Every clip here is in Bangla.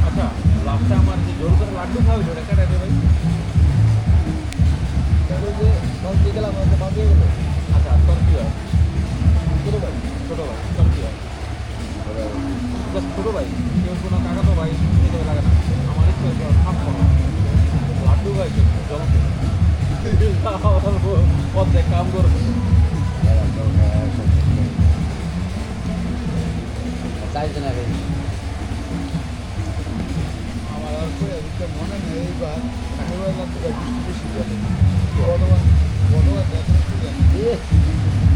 আচ্ছা লাস্টে আমার যে জোর করে লাড্ডু খাওয়া হইলো টাকাটা দে ভাই যে গেলাম বাঁধিয়ে গেলো। আচ্ছা তোর কি হয় ছোটো ভাই তোর কি হয় ছোটো ভাই কেউ কোনো কাকা তো ভাই খেতে লাগে না আমার ইচ্ছে খাপ করা লাড্ডু ভাই জল পথে কাম করবে চাইছে না ভাই আমার আর মনে নেই এইবার ঠাকুরবার লাগতে বৃষ্টি বেশি যাবে বর্তমান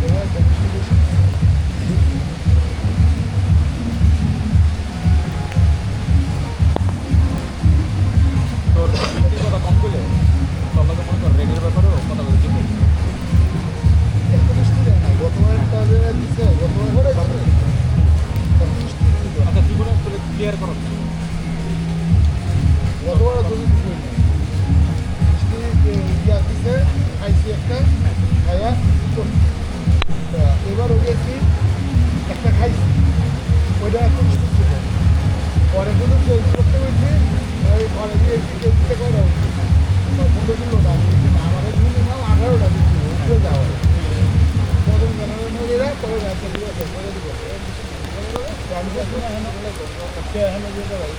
এবার বৃষ্টি বেশি তোর কথা কম করলে তোর লোকে মনে কর রেডিওর ব্যাপারেও কথা বলছি এত বৃষ্টি যায় না বর্তমানটা দিচ্ছে বর্তমানে আচ্ছা জীবনে আসলে ক্লিয়ার করো গতবার যদি বৃষ্টি ইয়া দিচ্ছে খাইছি একটা খাইয়া এবারও গেছি একটা খাইছি ওইটা এত বৃষ্টি ছিল পরে কিন্তু চেঞ্জ করতে হয়েছে ওই ঘরে গিয়ে দিতে করে বন্ধু ছিল না আমাদের মিনিমাম 18টা দিচ্ছিল উপরে যাওয়া প্রথম জানানোরা পরে রাস্তা দিয়ে করে দিব এখানে যেতে পারি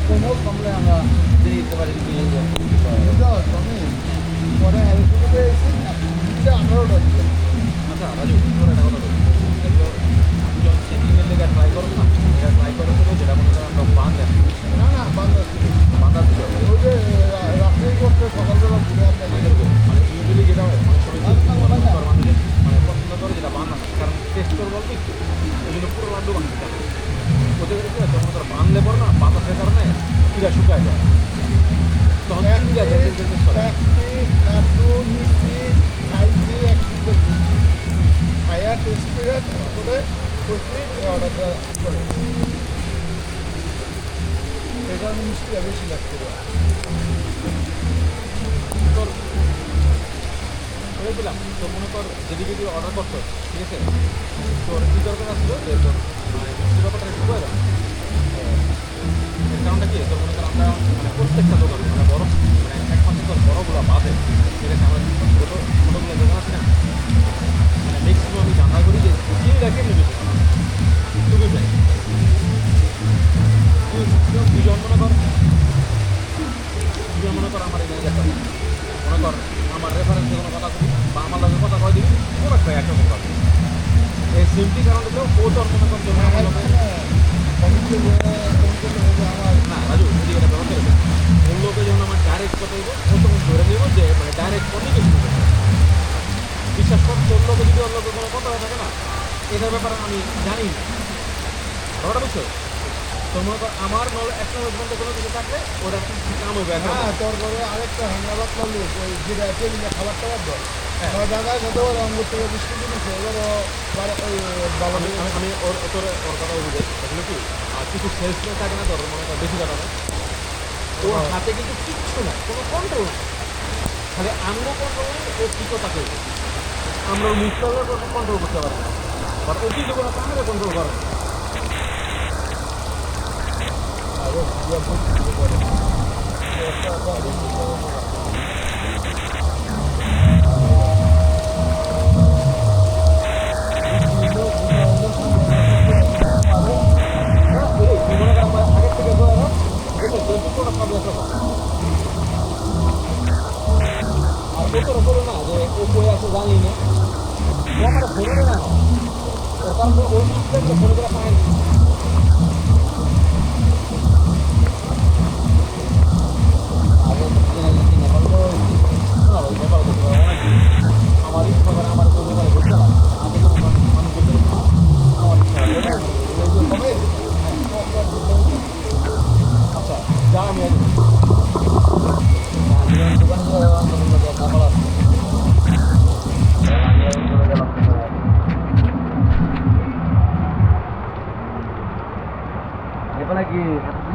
কোনো কমলে আমরা দিতে পারি পরে আচ্ছা রাজু তোর একটা কথা বলি এগুলো আমি যখন সেটিংয়ের লেগে ট্রাই করবো না এটা ট্রাই করে দেবো যেটা মনে করেন আমরা বাঁধে না বাংলা বাঁধা দিতে হবে ওই যে রাত্রে করতে সকালবেলা ঘুরে মানে ইউজুয়ালি যেটা হয় অনেক সময় মানুষের মানে পছন্দ করে যেটা বাঁধা না কারণ টেস্ট করে বলতে ওই জন্য পুরো লাড্ডু বানাতে হবে ওতে করে কি হয় যখন তোর বাঁধলে পর না বাতাসের কারণে চিরা শুকায় যায় তখন চিরা যায় লাড্ডু মিষ্টি খাইছি একটু খাইয়া টেস্ট করে তারপরে অর্ডারটা করে এই কারণে মিষ্টিটা বেশি লাগতে পারে তোর করে দিলাম তো মনে কর যেদিকে তুই অর্ডার করতো ঠিক আছে তোর কী দরকার আসলো যে তোর মানে মিষ্টির ব্যাপারটা একটু করে দাও এর কারণটা কি তোর মনে কর আমরা মানে প্রত্যেকটা দোকান মানে বড় মানে একমাত্র তোর বড়গুলো বাদে ঠিক আছে আমার ছোটোগুলো দোকান আছে না মানে ম্যাক্সিমাম আমি জানা করি যে চিনিটাকে নেবে খুবই প্রায় দুজন মনে কর আমার এই ম্যানেজারটা মনে কর আমার রেফারেন্সে কোনো কথা বলি বা আমার লগে কথা কয় দিবি কোনো একটা একরকম কথা এই সিমটি কারণে তো ও তোর মনে কর না রাজু যদি এটা ব্যবহার করে ওর লোকে যখন আমার ডাইরেক্ট কথা দেবো ও তখন ধরে নেব যে মানে ডাইরেক্ট কথাই কিছু বিশ্বাস কর তোর লোকে যদি ওর লোকে কোনো কথা হয়ে থাকে না এটার ব্যাপারে আমি জানি না ব্যাপারটা বুঝছো তো মনে কর আমার একটা মধ্যে কোনো কিছু থাকলে ওটা কাম হইবে তোর ঘরে আরেকটা হাঙ্গাবাদ করলি ওই যেটা টেবিলে খাবার টাবার দেয় জায়গায় যত রঙ থেকে বৃষ্টি দিনেছে এবারও আমি ওর কথা বুঝাই আসলে কি আর কিছু সেলসম্যান থাকে না তোর মনে কর বেশি কথা না ওর হাতে কিন্তু কিচ্ছু নাই কোনো কন্ট্রোল নাই খালি আমরা কন্ট্রোল নাই ও কি কথা করবে আমরা ওর মুখটাকে কন্ট্রোল করতে পারি না বাট ও কিছু কোনো আমরা কন্ট্রোল করে না জানি না ও আমার ফোনে না তারপর ওই ফোনে করে পায় না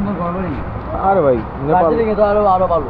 সুন্দর ঘর বাড়ি আরে ভাই নেপাল দার্জিলিং এ তো আরো ভালো